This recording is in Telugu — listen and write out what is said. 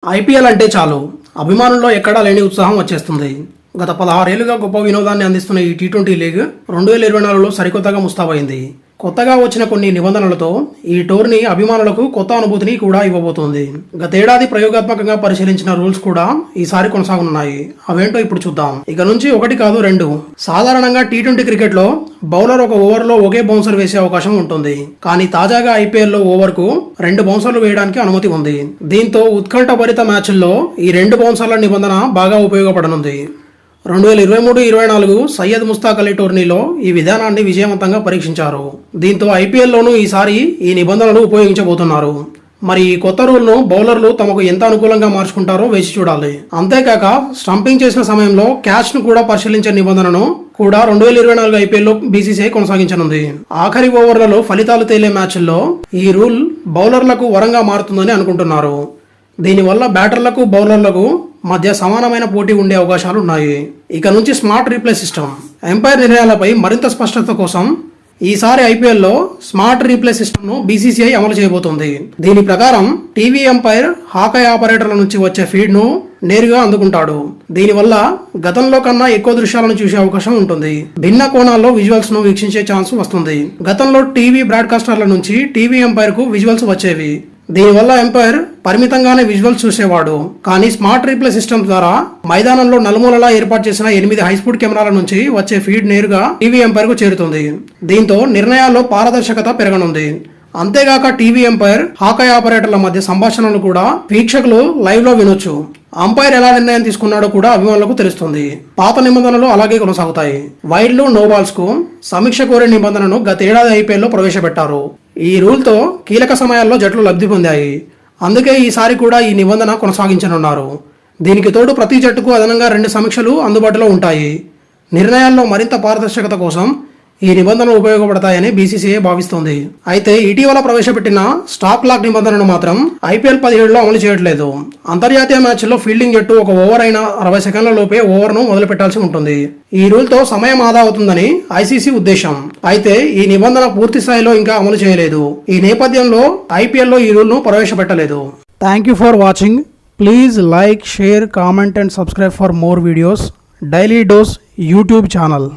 ఐపీఎల్ అంటే చాలు అభిమానుల్లో ఎక్కడా లేని ఉత్సాహం వచ్చేస్తుంది. గత 16 ఏళ్లుగా గొప్ప వినోదాన్ని అందిస్తున్న ఈ టీ20 లీగ్ 2024లో సరికొత్తగా ముస్తాబైంది. కొత్తగా వచ్చిన కొన్ని నిబంధనలతో ఈ టోర్నీ అభిమానులకు కొత్త అనుభూతిని కూడా ఇవ్వబోతోంది. గతేడాది ప్రయోగాత్మకంగా పరిశీలించిన రూల్స్ కూడా ఈసారి కొనసాగనున్నాయి. అవేంటో ఇప్పుడు చూద్దాం. ఇక నుంచి ఒకటి కాదు 2. సాధారణంగా టీ20 క్రికెట్లో బౌలర్ ఒక ఓవర్లో ఒకే బౌన్సర్ వేసే అవకాశం ఉంటుంది. కానీ తాజాగా ఐపీఎల్లో ఓవర్కు 2 బౌన్సర్లు వేయడానికి అనుమతి ఉంది. దీంతో ఉత్కంఠభరిత మ్యాచ్ల్లో ఈ 2 బౌన్సర్ల నిబంధన బాగా ఉపయోగపడనుంది. 2023-24 సయ్యద్ ముస్తాక్ అలీ టోర్నీలో ఈ విధానాన్ని విజయవంతంగా పరీక్షించారు. దీంతో ఐపీఎల్లోనూ ఈసారి ఈ నిబంధనలు ఉపయోగించబోతున్నారు. మరి ఈ కొత్త రూల్ను బౌలర్లు తమకు ఎంత అనుకూలంగా మార్చుకుంటారో వేచి చూడాలి. అంతేకాక స్టంపింగ్ చేసిన సమయంలో క్యాచ్ను కూడా పరిశీలించే నిబంధనను కూడా 2024 ఐపీఎల్లో బీసీసీఐ కొనసాగించనుంది. ఆఖరి ఓవర్లలో ఫలితాలు తేలే మ్యాచ్ల్లో ఈ రూల్ బౌలర్లకు వరంగా మారుతుందని అనుకుంటున్నారు. దీనివల్ల బ్యాటర్లకు బౌలర్లకు మధ్య సమానమైన పోటీ ఉండే అవకాశాలు ఉన్నాయి. ఇక నుంచి స్మార్ట్ రీప్లే సిస్టమ్ ఎంపైర్ నిర్ణయాలపై మరింత స్పష్టత కోసం ఈసారి ఐపీఎల్లో స్మార్ట్ రీప్లే సిస్టమ్ను బీసీసీఐ అమలు చేయబోతోంది. దీని ప్రకారం టీవీ ఎంపైర్ హాకై ఆపరేటర్ల నుంచి వచ్చే ఫీడ్ను నేరుగా అందుకుంటాడు. దీనివల్ల గతంలో కన్నా ఎక్కువ దృశ్యాలను చూసే అవకాశం ఉంటుంది. భిన్న కోణాల్లో విజువల్స్ ను వీక్షించే ఛాన్స్ వస్తుంది. గతంలో టీవీ బ్రాడ్కాస్టర్ల నుంచి టీవీ ఎంపైర్ కు విజువల్స్ వచ్చేవి. దీనివల్ల ఎంపైర్ పరిమితంగానే విజువల్స్ చూసేవాడు. కానీ స్మార్ట్ రీప్లే సిస్టమ్ ద్వారా మైదానంలో నలుమూలలా ఏర్పాటు చేసిన 8 హైస్పీడ్ కెమెరాల నుంచి వచ్చే ఫీడ్ నేరుగా టీవీ ఎంపైర్ కు చేరుతుంది. దీంతో నిర్ణయాల్లో పారదర్శకత పెరగనుంది. అంతేగాక టీవీ ఎంపైర్ హాకై ఆపరేటర్ల మధ్య సంభాషణలు కూడా వీక్షకులు లైవ్ లో వినొచ్చు. అంపైర్ ఎలా నిర్ణయం తీసుకున్నాడో కూడా అభిమానులకు తెలుస్తుంది. పాత నిబంధనలు అలాగే కొనసాగుతాయి. వైడ్లు నో బాల్స్ కు సమీక్ష కోరే నిబంధనను గతేడాది ఐపీఎల్లో ప్రవేశపెట్టారు. ఈ రూల్తో కీలక సమయాల్లో జట్లు లబ్ధి పొందాయి. అందుకే ఈసారి కూడా ఈ నిబంధన కొనసాగించనున్నారు. దీనికి తోడు ప్రతి జట్టుకు అదనంగా 2 సమీక్షలు అందుబాటులో ఉంటాయి. నిర్ణయాల్లో మరింత పారదర్శకత కోసం ఈ నిబంధనలు ఉపయోగపడతాయని బీసీసీఐ భావిస్తోంది. అయితే ఇటీవల ప్రవేశపెట్టిన స్టాప్ లాక్ నిబంధనను మాత్రం ఐపీఎల్ 17లో అమలు చేయట్లేదు. అంతర్జాతీయ మ్యాచ్ల్లో ఫీల్డింగ్ జట్టు ఒక ఓవర్ అయిన 60 సెకండ్ల లోపే ఓవర్ను మొదలు పెట్టాల్సి ఉంటుంది. ఈ రూల్తో సమయం ఆదా అవుతుందని ఐసీసీ ఉద్దేశం. అయితే ఈ నిబంధన పూర్తి స్థాయిలో ఇంకా అమలు చేయలేదు. ఈ నేపథ్యంలో ఐపీఎల్లో ఈ రూల్ను ప్రవేశపెట్టలేదు. Thank you for watching. Please like, share, comment and subscribe for more videos. Daily dose YouTube channel.